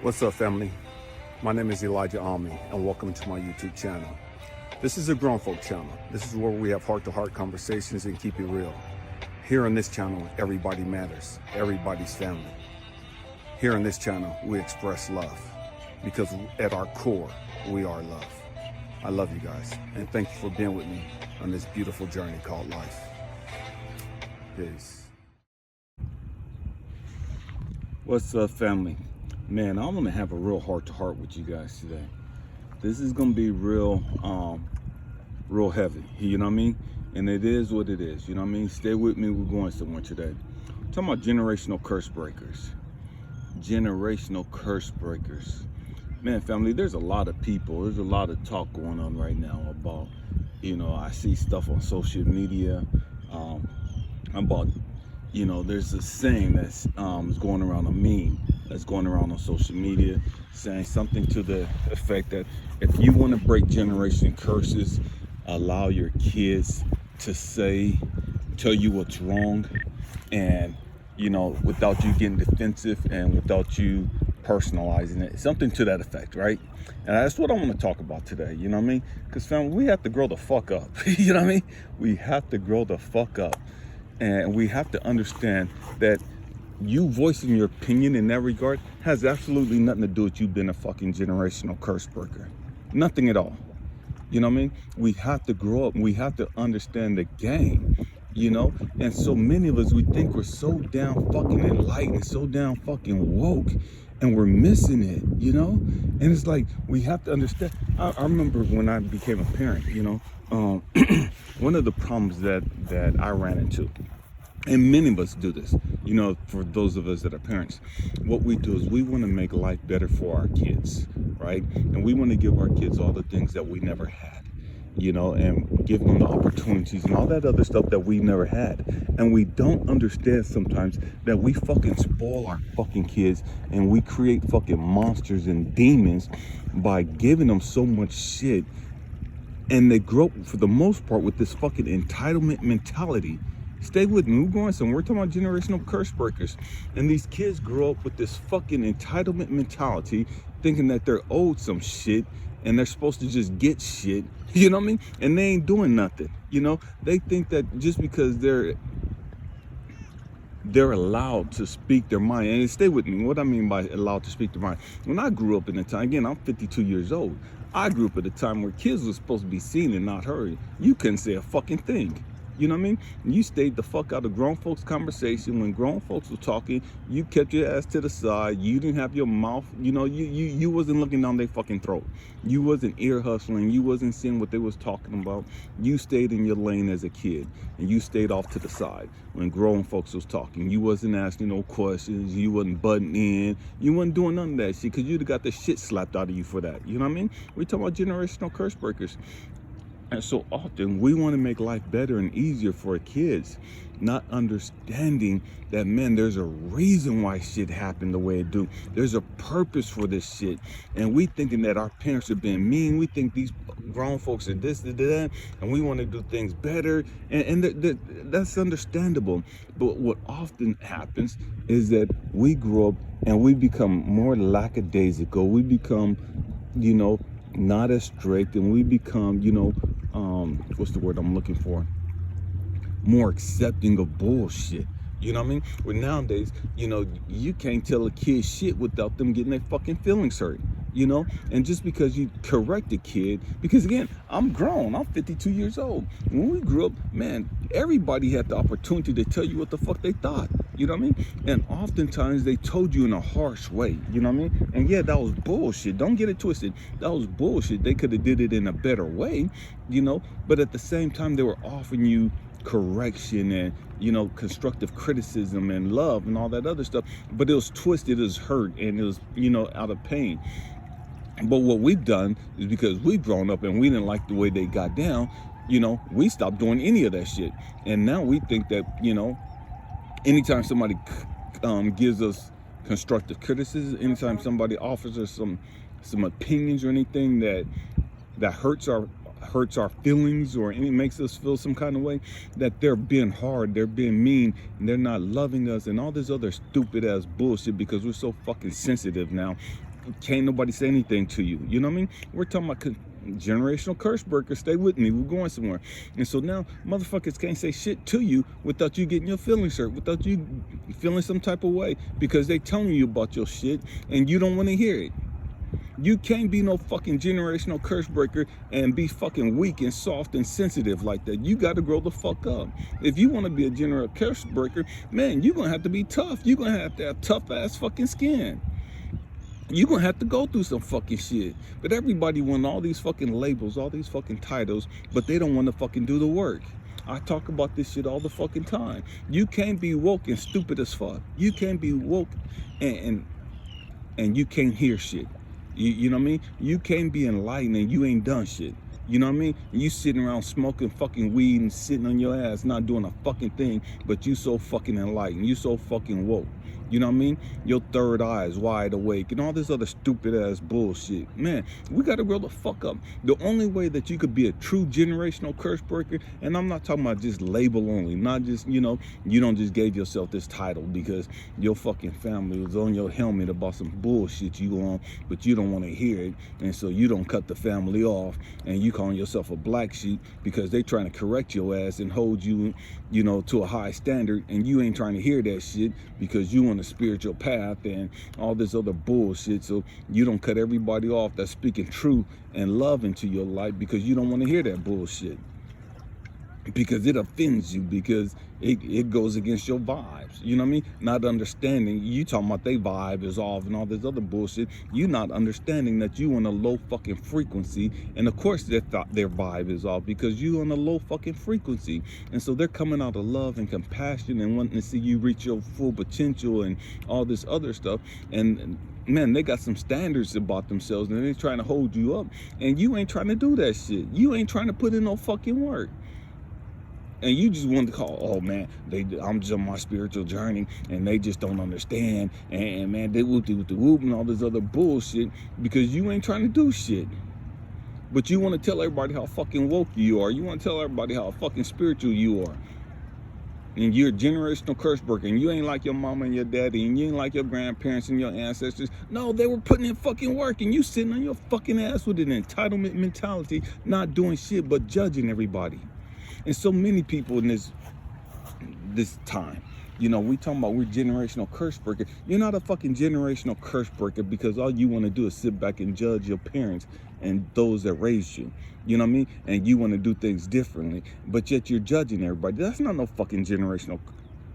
What's up, family? My name is ElijahAmmi, and welcome to my YouTube channel. This is a grown folk channel. This is where we have heart-to-heart conversations and keep it real. Here on this channel, everybody matters. Everybody's family. Here on this channel, we express love because at our core, we are love. I love you guys, and thank you for being with me on this beautiful journey called life. Peace. What's up, family? Man, I'm gonna have a real heart-to-heart with you guys today. This is gonna be real heavy, you know what I mean? And it is what it is, you know what I mean? Stay with me, we're going somewhere today. I'm talking about generational curse breakers. Generational curse breakers. Man, family, there's a lot of people, there's a lot of talk going on right now about, I see stuff on social media about, there's a saying that's is going around, a meme that's going around on social media saying something to the effect that if you want to break generation curses, allow your kids to tell you what's wrong, and without you getting defensive and without you personalizing it, something to that effect, right? And that's what I want to talk about today, you know what I mean? Because family, we have to grow the fuck up. You know what I mean? We have to grow the fuck up, and we have to understand that you voicing your opinion in that regard has absolutely nothing to do with you being a fucking generational curse breaker. Nothing at all. You know what I mean? We have to grow up and we have to understand the game, And so many of us, we think we're so damn fucking enlightened, so damn fucking woke, and we're missing it, And it's like, we have to understand. I remember when I became a parent, one of the problems that I ran into, and many of us do this, for those of us that are parents, what we do is we want to make life better for our kids, right? And we want to give our kids all the things that we never had, and give them the opportunities and all that other stuff that we never had. And we don't understand sometimes that we fucking spoil our fucking kids and we create fucking monsters and demons by giving them so much shit. And they grow up, for the most part, with this fucking entitlement mentality. Stay with me, we're going somewhere. We're talking about generational curse breakers. And these kids grow up with this fucking entitlement mentality, thinking that they're owed some shit and they're supposed to just get shit, you know what I mean? And they ain't doing nothing, They think that just because they're allowed to speak their mind. And stay with me, what I mean by allowed to speak their mind. When I grew up in the time, again, I'm 52 years old. I grew up at a time where kids were supposed to be seen and not heard. You couldn't say a fucking thing. You know what I mean? You stayed the fuck out of grown folks' conversation. When grown folks were talking, you kept your ass to the side. You didn't have your mouth, you wasn't looking down their fucking throat. You wasn't ear hustling. You wasn't seeing what they was talking about. You stayed in your lane as a kid, and you stayed off to the side when grown folks was talking. You wasn't asking no questions. You wasn't butting in. You wasn't doing none of that shit because you'd have got the shit slapped out of you for that. You know what I mean? We talking about generational curse breakers. And so often we want to make life better and easier for our kids, not understanding that, man, there's a reason why shit happened the way it do. There's a purpose for this shit. And we thinking that our parents are being mean. We think these grown folks are this, that, and we want to do things better. And that's understandable. But what often happens is that we grow up and we become more lackadaisical. We become, not as strict, and we become, what's the word I'm looking for? More accepting of bullshit. You know what I mean? Well, nowadays, you can't tell a kid shit without them getting their fucking feelings hurt. And just because you correct a kid, because again, I'm grown, I'm 52 years old. When we grew up, man, everybody had the opportunity to tell you what the fuck they thought. You know what I mean? And oftentimes they told you in a harsh way. You know what I mean? And yeah, that was bullshit. Don't get it twisted. That was bullshit. They could have did it in a better way, but at the same time, they were offering you correction and constructive criticism and love and all that other stuff, but it was twisted, it was hurt, and it was out of pain. But what we've done is, because we've grown up and we didn't like the way they got down, we stopped doing any of that shit. And now we think that anytime somebody gives us constructive criticism, anytime somebody offers us some opinions or anything that hurts our feelings, or it makes us feel some kind of way, that they're being hard, they're being mean, and they're not loving us, and all this other stupid ass bullshit, because we're so fucking sensitive now. Can't nobody say anything to you. You know what I mean? We're talking about generational curse breakers. Stay with me. We're going somewhere. And so now motherfuckers can't say shit to you without you getting your feelings hurt, without you feeling some type of way, because they telling you about your shit and you don't want to hear it. You can't be no fucking generational curse breaker and be fucking weak and soft and sensitive like that. You got to grow the fuck up. If you want to be a generational curse breaker, man, you're going to have to be tough. You're going to have tough ass fucking skin. You're going to have to go through some fucking shit. But everybody want all these fucking labels, all these fucking titles, but they don't want to fucking do the work. I talk about this shit all the fucking time. You can't be woke and stupid as fuck. You can't be woke and you can't hear shit. You know what I mean? You can't be enlightened and you ain't done shit. You know what I mean? You sitting around smoking fucking weed and sitting on your ass, not doing a fucking thing, but you so fucking enlightened. You so fucking woke. You know what I mean? Your third eye is wide awake and all this other stupid ass bullshit. Man, we got to grow the fuck up. The only way that you could be a true generational curse breaker, and I'm not talking about just label only, not just, you know, you don't just gave yourself this title because your fucking family was on your helmet about some bullshit you on, but you don't want to hear it. And so you don't cut the family off and you calling yourself a black sheep because they trying to correct your ass and hold you, you know, to a high standard, and you ain't trying to hear that shit because you on a spiritual path and all this other bullshit. So you don't cut everybody off that's speaking truth and love into your life because you don't want to hear that bullshit, because it offends you, because it goes against your vibes. You know what I mean? Not understanding, you talking about they vibe is off and all this other bullshit. You not understanding that you on a low fucking frequency, and of course their vibe is off because you on a low fucking frequency. And so they're coming out of love and compassion and wanting to see you reach your full potential and all this other stuff. And man, they got some standards about themselves and they're trying to hold you up, and you ain't trying to do that shit. You ain't trying to put in no fucking work. And you just want to call, oh man, I'm just on my spiritual journey and they just don't understand. And man, they whoop and all this other bullshit because you ain't trying to do shit. But you want to tell everybody how fucking woke you are. You want to tell everybody how fucking spiritual you are. And you're a generational curse breaker, and you ain't like your mama and your daddy, and you ain't like your grandparents and your ancestors. No, they were putting in fucking work, and you sitting on your fucking ass with an entitlement mentality, not doing shit but judging everybody. And so many people in this time, you know, we talking about we're generational curse breaker. You're not a fucking generational curse breaker because all you want to do is sit back and judge your parents and those that raised you. You know what I mean? And you want to do things differently, but yet you're judging everybody. That's not no fucking generational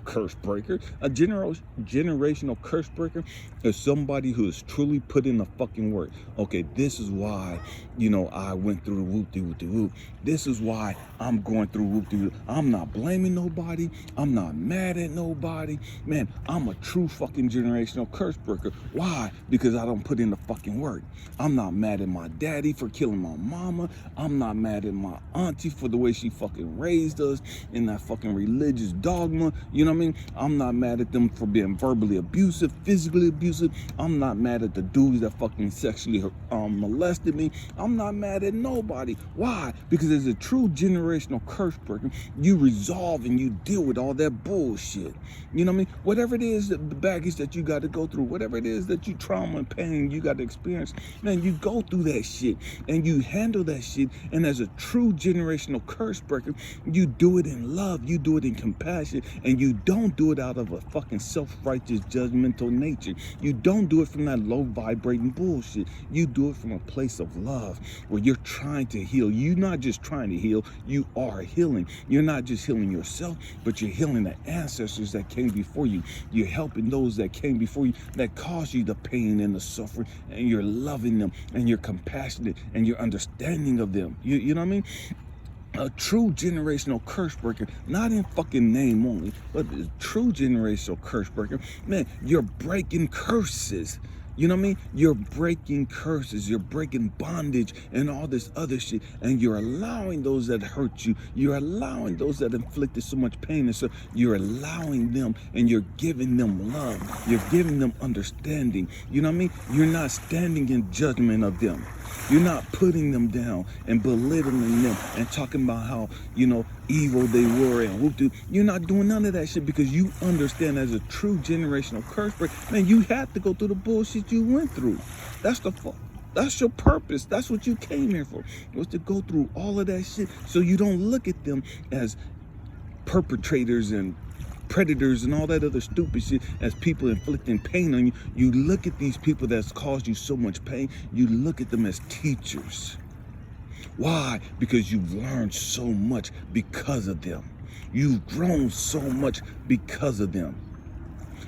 curse breaker. A generational curse breaker is somebody who has truly put in the fucking work. Okay, this is why, you know, I went through whoop-de-whoop-de-whoop. This is why I'm going through whoop-de-whoop. I'm not blaming nobody. I'm not mad at nobody. Man, I'm a true fucking generational curse breaker. Why? Because I don't put in the fucking work. I'm not mad at my daddy for killing my mama. I'm not mad at my auntie for the way she fucking raised us in that fucking religious dogma. You know what I mean? I'm not mad at them for being verbally abusive, physically abusive. I'm not mad at the dudes that fucking sexually molested me. I'm not mad at nobody. Why? Because as a true generational curse breaker, you resolve and you deal with all that bullshit. You know what I mean? Whatever it is, the baggage that you got to go through, whatever it is that you trauma and pain you got to experience, man, you go through that shit and you handle that shit. And as a true generational curse breaker, you do it in love, you do it in compassion, and you don't do it out of a fucking self-righteous, judgmental nature. You don't do it from that low vibrating bullshit. You do it from a place of love where you're trying to heal. You're not just trying to heal, you are healing. You're not just healing yourself, but you're healing the ancestors that came before you. You're helping those that came before you that caused you the pain and the suffering, and you're loving them and you're compassionate and you're understanding of them. You know what I mean? A true generational curse breaker, not in fucking name only, but a true generational curse breaker, man, you're breaking curses. You know what I mean? You're breaking curses, you're breaking bondage and all this other shit, and you're allowing those that hurt you, you're allowing those that inflicted so much pain, and so you're allowing them and you're giving them love, you're giving them understanding. You know what I mean? You're not standing in judgment of them. You're not putting them down and belittling them and talking about how, evil they were and whoop-de. You're not doing none of that shit because you understand as a true generational curse breaker, man, you had to go through the bullshit you went through. That's your purpose. That's what you came here for, was to go through all of that shit so you don't look at them as perpetrators and predators and all that other stupid shit as people inflicting pain on you. You look at these people that's caused you so much pain, you look at them as teachers. Why? Because you've learned so much because of them. You've grown so much because of them.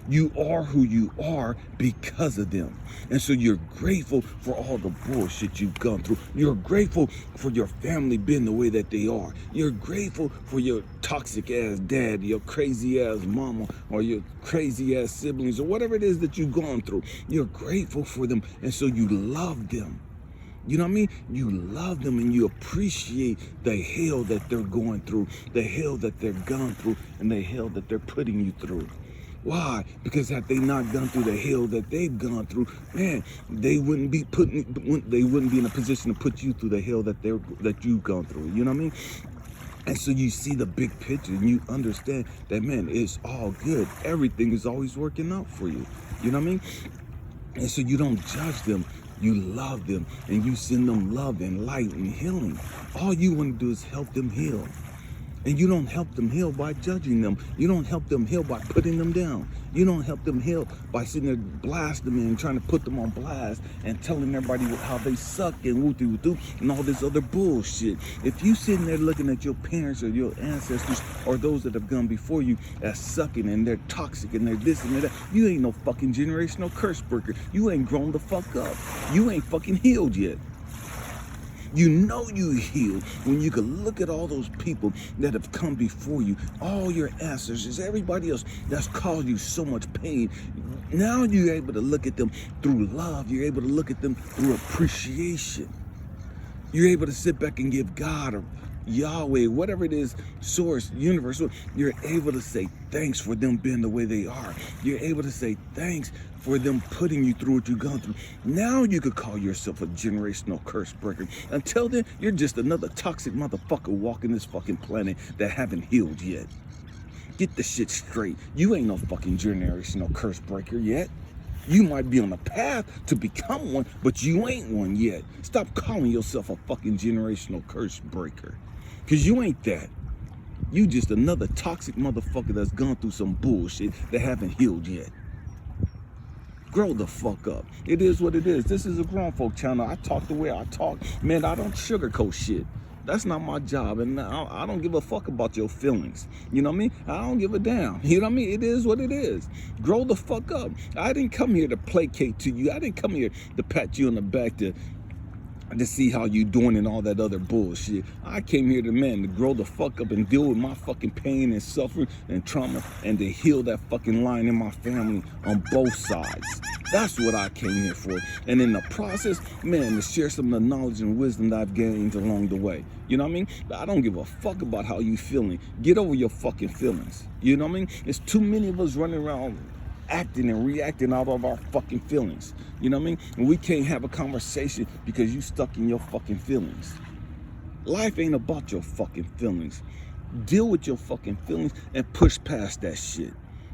You are who you are because of them. And so you're grateful for all the bullshit you've gone through. You're grateful for your family being the way that they are. You're grateful for your toxic ass dad, your crazy ass mama, or your crazy ass siblings, or whatever it is that you've gone through. You're grateful for them. And so you love them. You know what I mean? You love them and you appreciate the hell that they're going through, the hell that they're gone through, and the hell that they're putting you through. Why? Because had they not gone through the hell that they've gone through, man, they wouldn't be in a position to put you through the hell that you've gone through. You know what I mean? And so you see the big picture and you understand that, man, it's all good. Everything is always working out for you. You know what I mean? And so you don't judge them. You love them and you send them love and light and healing. All you want to do is help them heal. And you don't help them heal by judging them. You don't help them heal by putting them down. You don't help them heal by sitting there blasting them and trying to put them on blast and telling everybody how they suck and woo-doo-doo and all this other bullshit. If you sitting there looking at your parents or your ancestors or those that have gone before you as sucking and they're toxic and they're this and they're that, you ain't no fucking generational curse breaker. You ain't grown the fuck up. You ain't fucking healed yet. You know you healed when you can look at all those people that have come before you, all your ancestors, everybody else that's caused you so much pain. Now you're able to look at them through love. You're able to look at them through appreciation. You're able to sit back and give God or Yahweh, whatever it is, source, universe, you're able to say thanks for them being the way they are. You're able to say thanks for them putting you through what you've gone through. Now you could call yourself a generational curse breaker. Until then, you're just another toxic motherfucker walking this fucking planet that haven't healed yet. Get the shit straight. You ain't no fucking generational curse breaker yet. You might be on the path to become one, but you ain't one yet. Stop calling yourself a fucking generational curse breaker. Because you ain't that. You just another toxic motherfucker that's gone through some bullshit that haven't healed yet. Grow the fuck up. It is what it is. This is a grown folk channel. I talk the way I talk. Man, I don't sugarcoat shit. That's not my job, and I don't give a fuck about your feelings. You know what I mean? I don't give a damn. You know what I mean? It is what it is. Grow the fuck up. I didn't come here to placate to you. I didn't come here to pat you on the back to see how you doing and all that other bullshit. I came here to grow the fuck up and deal with my fucking pain and suffering and trauma and to heal that fucking line in my family on both sides. That's what I came here for. And in the process, man, to share some of the knowledge and wisdom that I've gained along the way. You know what I mean? I don't give a fuck about how you feeling. Get over your fucking feelings. You know what I mean? There's too many of us running around acting and reacting out of our fucking feelings. You know what I mean? And we can't have a conversation because you stuck in your fucking feelings. Life ain't about your fucking feelings. Deal with your fucking feelings and push past that shit.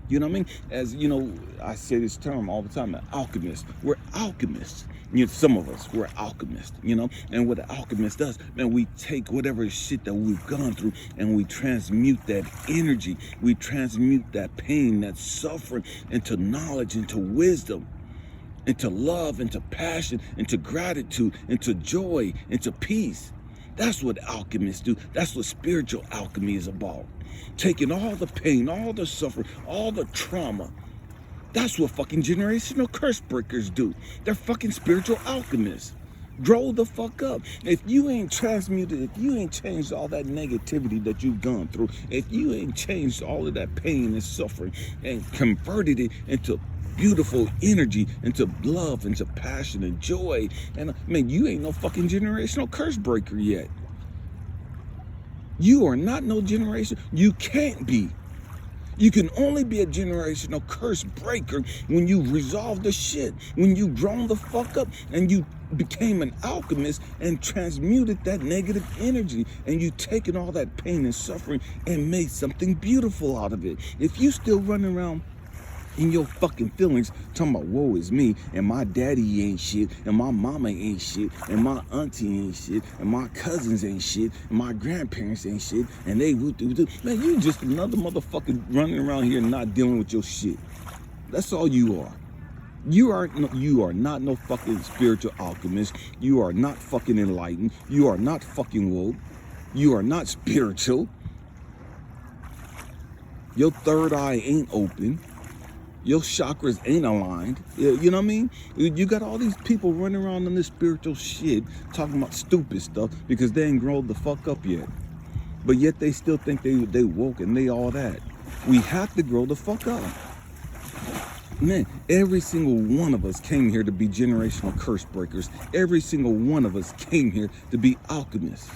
You know what I mean? As you know, I say this term all the time, an alchemist. We're alchemists. You know, some of us, we're alchemists, you know? And what an alchemist does, man, we take whatever shit that we've gone through and we transmute that energy. We transmute that pain, that suffering into knowledge, into wisdom, into love, into passion, into gratitude, into joy, into peace. That's what alchemists do. That's what spiritual alchemy is about. Taking all the pain, all the suffering, all the trauma. That's what fucking generational curse breakers do. They're fucking spiritual alchemists. Grow the fuck up. If you ain't transmuted, if you ain't changed all that negativity that you've gone through, if you ain't changed all of that pain and suffering and converted it into beautiful energy, into love, into passion and joy, and man, you ain't no fucking generational curse breaker yet. You are not no generation. You can't be. You can only be a generational curse breaker when you resolve the shit, when you grown the fuck up and you became an alchemist and transmuted that negative energy and you taken all that pain and suffering and made something beautiful out of it. If you still running around in your fucking feelings talking about woe is me and my daddy ain't shit and my mama ain't shit and my auntie ain't shit and my cousins ain't shit and my grandparents ain't shit and they would do, man, you just another motherfucker running around here not dealing with your shit. That's all you are. You are not no fucking spiritual alchemist. You are not fucking enlightened. You are not fucking woke. You are not spiritual. Your third eye ain't open. Your chakras ain't aligned. You know what I mean? You got all these people running around on this spiritual shit talking about stupid stuff because they ain't grown the fuck up yet. But yet they still think they woke and they all that. We have to grow the fuck up. Man, every single one of us came here to be generational curse breakers. Every single one of us came here to be alchemists.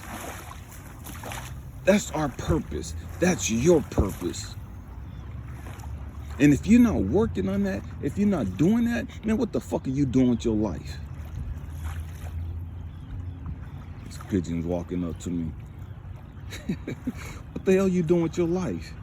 That's our purpose. That's your purpose. And if you're not working on that, if you're not doing that, man, what the fuck are you doing with your life? This pigeon's walking up to me. What the hell are you doing with your life?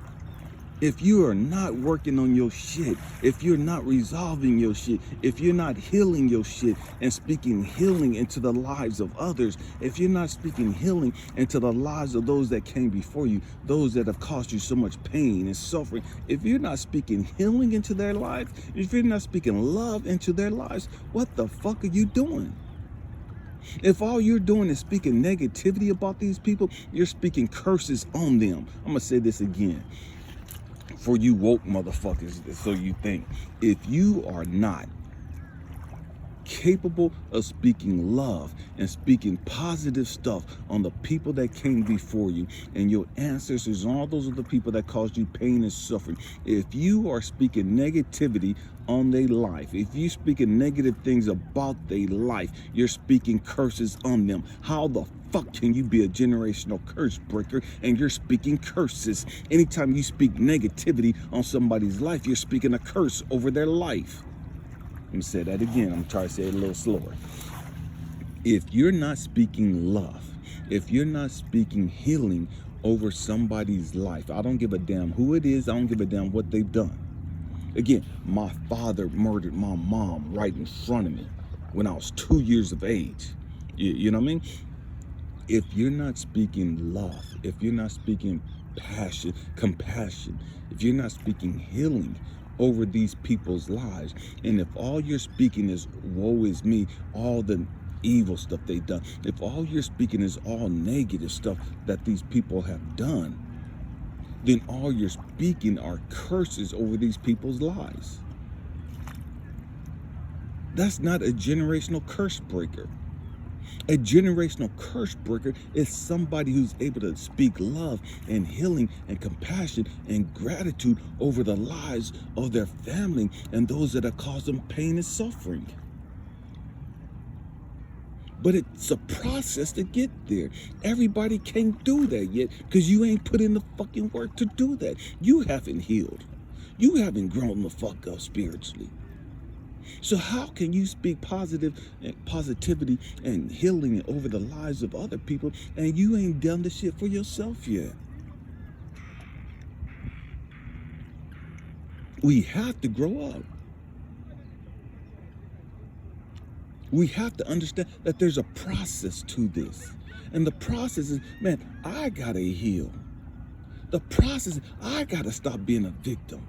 If you are not working on your shit, if you're not resolving your shit, if you're not healing your shit and speaking healing into the lives of others, if you're not speaking healing into the lives of those that came before you, those that have caused you so much pain and suffering, if you're not speaking healing into their lives, if you're not speaking love into their lives, what the fuck are you doing? If all you're doing is speaking negativity about these people, you're speaking curses on them. I'm gonna say this again. For you woke motherfuckers, so you think. If you are not capable of speaking love and speaking positive stuff on the people that came before you and your ancestors and all those other people that caused you pain and suffering, if you are speaking negativity on their life, if you're speaking negative things about their life, you're speaking curses on them. How the fuck can you be a generational curse breaker and you're speaking curses? Anytime you speak negativity on somebody's life, you're speaking a curse over their life. Let me say that again. I'm trying to say it a little slower. If you're not speaking love, if you're not speaking healing over somebody's life, I don't give a damn who it is. I don't give a damn what they've done. Again, my father murdered my mom right in front of me when I was 2 years of age. You know what I mean? If you're not speaking love, if you're not speaking passion, compassion, if you're not speaking healing over these people's lives, and if all you're speaking is woe is me, all the evil stuff they've done, if all you're speaking is all negative stuff that these people have done, then all you're speaking are curses over these people's lives. That's not a generational curse breaker. A generational curse breaker is somebody who's able to speak love and healing and compassion and gratitude over the lives of their family and those that have caused them pain and suffering. But it's a process to get there. Everybody can't do that yet because you ain't put in the fucking work to do that. You haven't healed. You haven't grown the fuck up spiritually. So how can you speak positivity and healing over the lives of other people and you ain't done the shit for yourself yet? We have to grow up. We have to understand that there's a process to this. And the process is, man, I gotta heal. The process is, I gotta stop being a victim.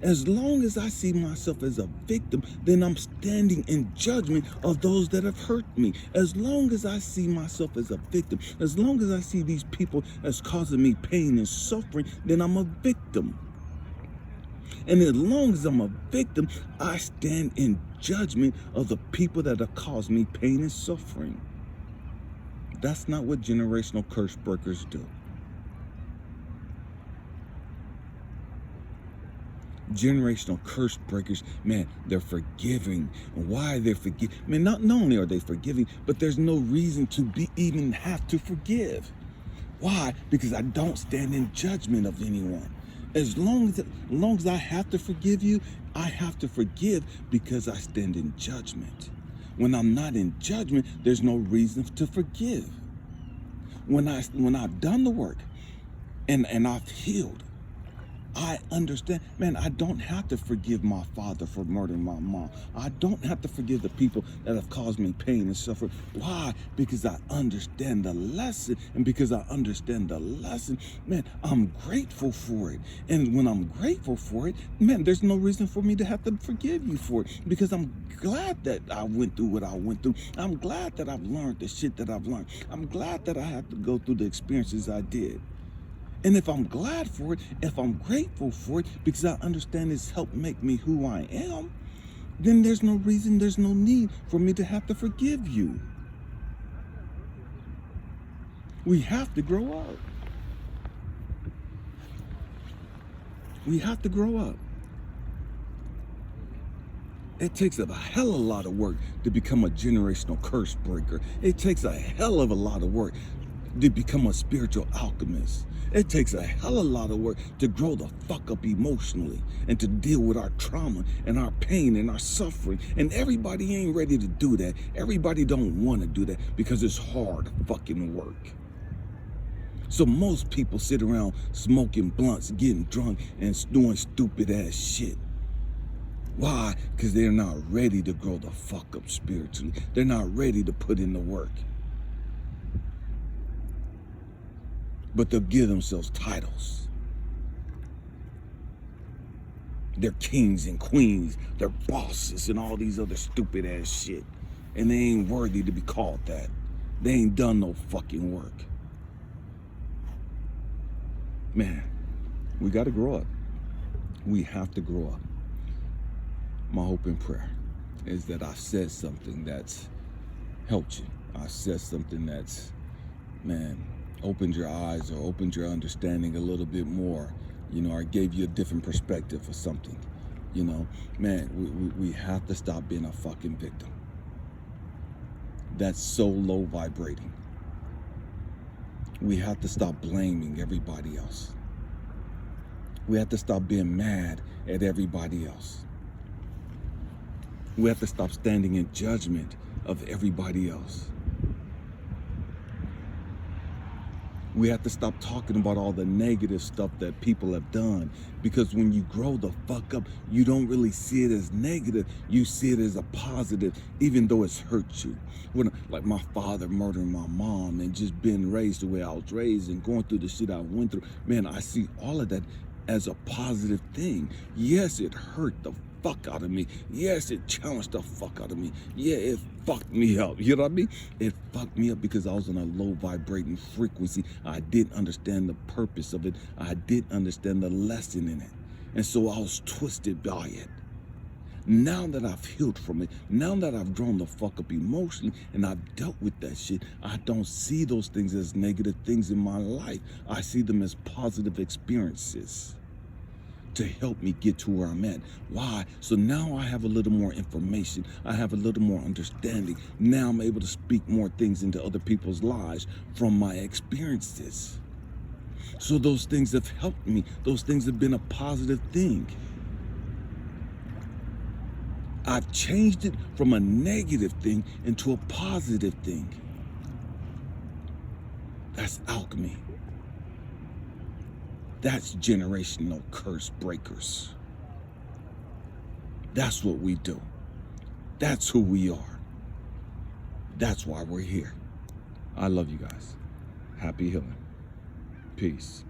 As long as I see myself as a victim, then I'm standing in judgment of those that have hurt me. As long as I see myself as a victim, as long as I see these people as causing me pain and suffering, then I'm a victim. And as long as I'm a victim, I stand in judgment of the people that have caused me pain and suffering. That's not what generational curse breakers do. Generational curse breakers, man, they're forgiving. Why they're forgiving? Man, not only are they forgiving, but there's no reason to even have to forgive. Why? Because I don't stand in judgment of anyone. As long as I have to forgive you, I have to forgive because I stand in judgment. When I'm not in judgment, there's no reason to forgive. When I've done the work and I've healed, I understand, man, I don't have to forgive my father for murdering my mom. I don't have to forgive the people that have caused me pain and suffering. Why? Because I understand the lesson. And because I understand the lesson, man, I'm grateful for it. And when I'm grateful for it, man, there's no reason for me to have to forgive you for it. Because I'm glad that I went through what I went through. I'm glad that I've learned the shit that I've learned. I'm glad that I had to go through the experiences I did. And if I'm glad for it, if I'm grateful for it, because I understand it's helped make me who I am, then there's no reason, there's no need for me to have to forgive you. We have to grow up. We have to grow up. It takes a hell of a lot of work to become a generational curse breaker. It takes a hell of a lot of work to become a spiritual alchemist. It takes a hell of a lot of work to grow the fuck up emotionally and to deal with our trauma and our pain and our suffering. And everybody ain't ready to do that. Everybody don't want to do that because it's hard fucking work. So most people sit around smoking blunts, getting drunk, and doing stupid ass shit. Why? Because they're not ready to grow the fuck up spiritually. They're not ready to put in the work. But they'll give themselves titles. They're kings and queens. They're bosses and all these other stupid ass shit. And they ain't worthy to be called that. They ain't done no fucking work. Man, we got to grow up. We have to grow up. My hope and prayer is that I said something that's helped you. I said something that's, man, opened your eyes or opened your understanding a little bit more, or gave you a different perspective or something. Man, we have to stop being a fucking victim. That's so low vibrating. We have to stop blaming everybody else. We have to stop being mad at everybody else. We have to stop standing in judgment of everybody else. We have to stop talking about all the negative stuff that people have done, because when you grow the fuck up, you don't really see it as negative. You see it as a positive, even though it's hurt you. Like my father murdering my mom and just being raised the way I was raised and going through the shit I went through, man, I see all of that as a positive thing. Yes, it hurt the fuck out of me. Yes, it challenged the fuck out of me. Yeah, it fucked me up. You know what I mean? It fucked me up because I was on a low vibrating frequency. I didn't understand the purpose of it. I didn't understand the lesson in it. And so I was twisted by it. Now that I've healed from it, now that I've grown the fuck up emotionally and I've dealt with that shit, I don't see those things as negative things in my life. I see them as positive experiences to help me get to where I'm at. Why? So now I have a little more information. I have a little more understanding. Now I'm able to speak more things into other people's lives from my experiences. So those things have helped me. Those things have been a positive thing. I've changed it from a negative thing into a positive thing. That's alchemy. That's generational curse breakers. That's what we do. That's who we are. That's why we're here. I love you guys. Happy healing. Peace.